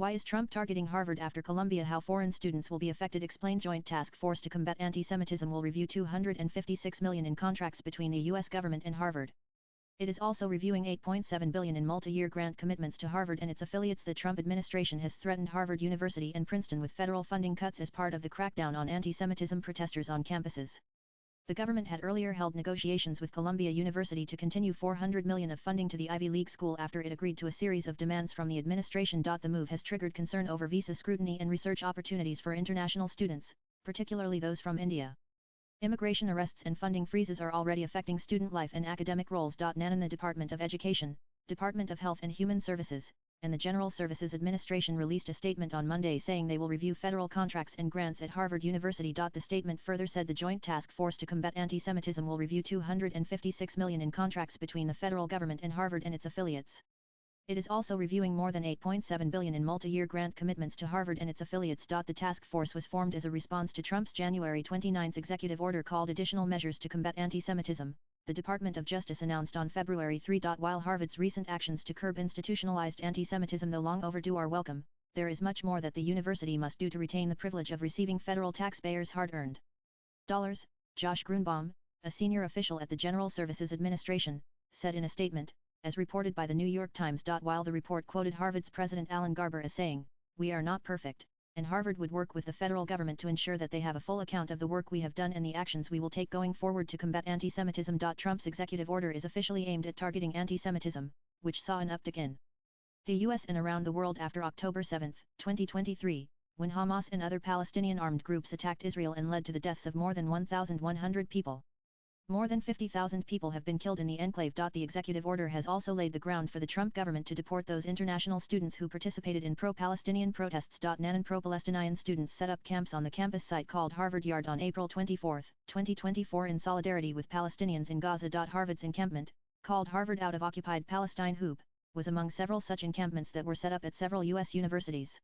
Why is Trump targeting Harvard after Columbia? How foreign students will be affected? Explain. Joint Task Force to Combat Anti-Semitism will review $256 million in contracts between the U.S. government and Harvard. It is also reviewing $8.7 billion in multi-year grant commitments to Harvard and its affiliates. The Trump administration has threatened Harvard University and Princeton with federal funding cuts as part of the crackdown on anti-Semitism protesters on campuses. The government had earlier held negotiations with Columbia University to continue $400 million of funding to the Ivy League school after it agreed to a series of demands from the administration. The move has triggered concern over visa scrutiny and research opportunities for international students, particularly those from India. Immigration arrests and funding freezes are already affecting student life and academic roles. NANN and the Department of Education, Department of Health and Human Services, and the General Services Administration released a statement on Monday saying they will review federal contracts and grants at Harvard University. The statement further said the Joint Task Force to Combat Anti-Semitism will review $256 million in contracts between the federal government and Harvard and its affiliates. It is also reviewing more than $8.7 billion in multi-year grant commitments to Harvard and its affiliates. The task force was formed as a response to Trump's January 29 executive order called Additional Measures to Combat Anti-Semitism, the Department of Justice announced on February 3. While Harvard's recent actions to curb institutionalized anti-Semitism, though long overdue, are welcome, there is much more that the university must do to retain the privilege of receiving federal taxpayers' hard-earned dollars, Josh Grunbaum, a senior official at the General Services Administration, said in a statement, as reported by the New York Times. While the report quoted Harvard's President Alan Garber as saying, "We are not perfect, and Harvard would work with the federal government to ensure that they have a full account of the work we have done and the actions we will take going forward to combat anti-Semitism." Trump's executive order is officially aimed at targeting anti-Semitism, which saw an uptick in the U.S. and around the world after October 7, 2023, when Hamas and other Palestinian armed groups attacked Israel and led to the deaths of more than 1,100 people. More than 50,000 people have been killed in the enclave. The executive order has also laid the ground for the Trump government to deport those international students who participated in pro-Palestinian protests. NANN and pro-Palestinian students set up camps on the campus site called Harvard Yard on April 24, 2024 in solidarity with Palestinians in Gaza. Harvard's encampment, called Harvard Out of Occupied Palestine Hoop, was among several such encampments that were set up at several U.S. universities.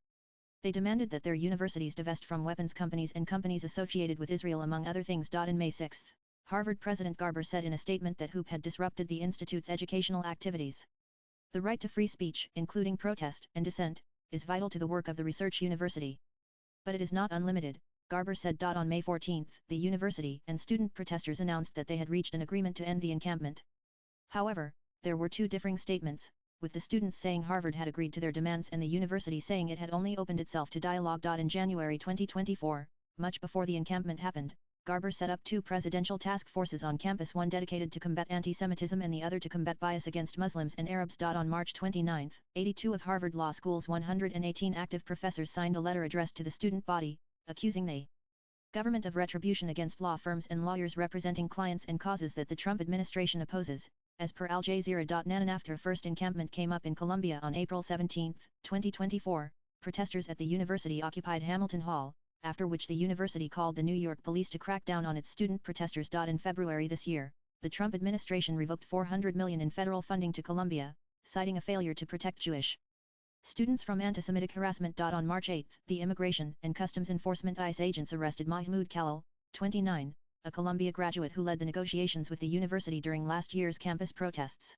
They demanded that their universities divest from weapons companies and companies associated with Israel, among other things. In May 6, Harvard President Garber said in a statement that Hoop had disrupted the institute's educational activities. The right to free speech, including protest and dissent, is vital to the work of the research university. But it is not unlimited, Garber said. On May 14, the university and student protesters announced that they had reached an agreement to end the encampment. However, there were two differing statements, with the students saying Harvard had agreed to their demands and the university saying it had only opened itself to dialogue. In January 2024, much before the encampment happened, Garber set up two presidential task forces on campus, one dedicated to combat anti-Semitism and the other to combat bias against Muslims and Arabs. On March 29, 82 of Harvard Law School's 118 active professors signed a letter addressed to the student body, accusing the government of retribution against law firms and lawyers representing clients and causes that the Trump administration opposes, as per Al Jazeera. NANN after first encampment came up in Columbia on April 17, 2024, protesters at the university occupied Hamilton Hall, after which the university called the New York police to crack down on its student protesters. In February this year, the Trump administration revoked $400 million in federal funding to Columbia, citing a failure to protect Jewish students from anti-Semitic harassment. On March 8, the Immigration and Customs Enforcement ICE agents arrested Mahmoud Khalil, 29, a Columbia graduate who led the negotiations with the university during last year's campus protests.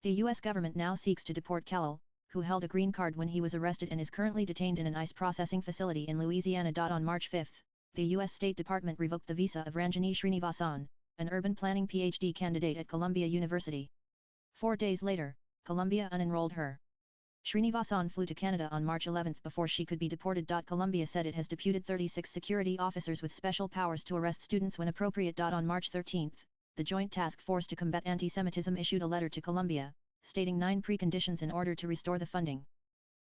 The U.S. government now seeks to deport Khalil, who held a green card when he was arrested and is currently detained in an ICE processing facility in Louisiana. On March 5, the U.S. State Department revoked the visa of Ranjani Srinivasan, an urban planning PhD candidate at Columbia University. 4 days later, Columbia unenrolled her. Srinivasan flew to Canada on March 11 before she could be deported. Columbia said it has deputed 36 security officers with special powers to arrest students when appropriate. On March 13, the Joint Task Force to Combat Anti-Semitism issued a letter to Columbia, stating 9 preconditions in order to restore the funding.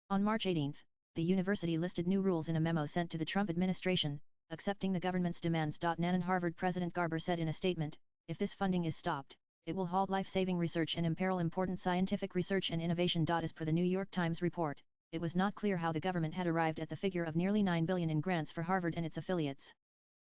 On March 18, the university listed new rules in a memo sent to the Trump administration, accepting the government's demands. NANN and Harvard President Garber said in a statement, "If this funding is stopped, it will halt life-saving research and imperil important scientific research and innovation." As per the New York Times report, it was not clear how the government had arrived at the figure of nearly $9 billion in grants for Harvard and its affiliates.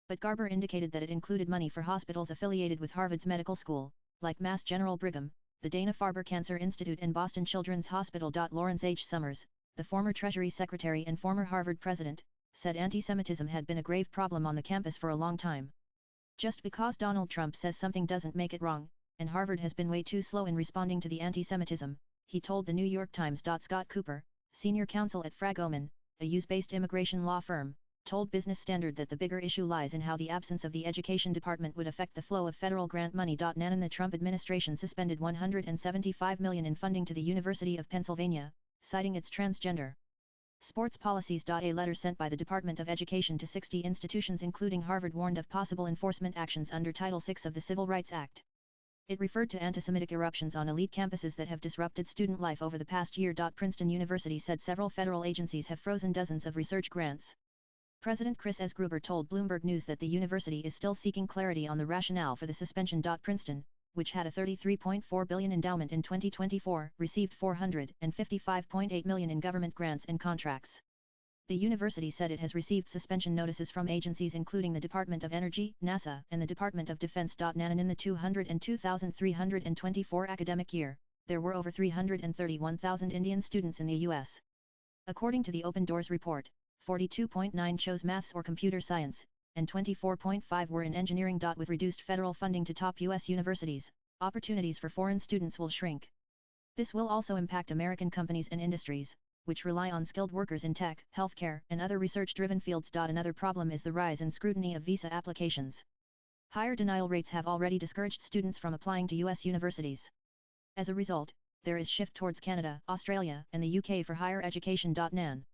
But Garber indicated that it included money for hospitals affiliated with Harvard's medical school, like Mass General Brigham, the Dana-Farber Cancer Institute and Boston Children's Hospital. Lawrence H. Summers, the former Treasury Secretary and former Harvard president, said anti-Semitism had been a grave problem on the campus for a long time. Just because Donald Trump says something doesn't make it wrong, and Harvard has been way too slow in responding to the anti-Semitism, he told the New York Times. Scott Cooper, senior counsel at Fragomen, a US-based immigration law firm, told Business Standard that the bigger issue lies in how the absence of the Education Department would affect the flow of federal grant money. The Trump administration suspended $175 million in funding to the University of Pennsylvania, citing its transgender sports policies. A letter sent by the Department of Education to 60 institutions including Harvard warned of possible enforcement actions under Title VI of the Civil Rights Act. It referred to anti-Semitic eruptions on elite campuses that have disrupted student life over the past year. Princeton University said several federal agencies have frozen dozens of research grants. President Chris S. Gruber told Bloomberg News that the university is still seeking clarity on the rationale for the suspension. Princeton, which had a $33.4 billion endowment in 2024, received $455.8 million in government grants and contracts. The university said it has received suspension notices from agencies including the Department of Energy, NASA, and the Department of Defense. In the 202,324 academic year, there were over 331,000 Indian students in the U.S. According to the Open Doors report, 42.9 chose maths or computer science, and 24.5 were in engineering. With reduced federal funding to top U.S. universities, opportunities for foreign students will shrink. This will also impact American companies and industries, which rely on skilled workers in tech, healthcare, and other research-driven fields. Another problem is the rise in scrutiny of visa applications. Higher denial rates have already discouraged students from applying to U.S. universities. As a result, there is shift towards Canada, Australia, and the UK for higher education. Nan.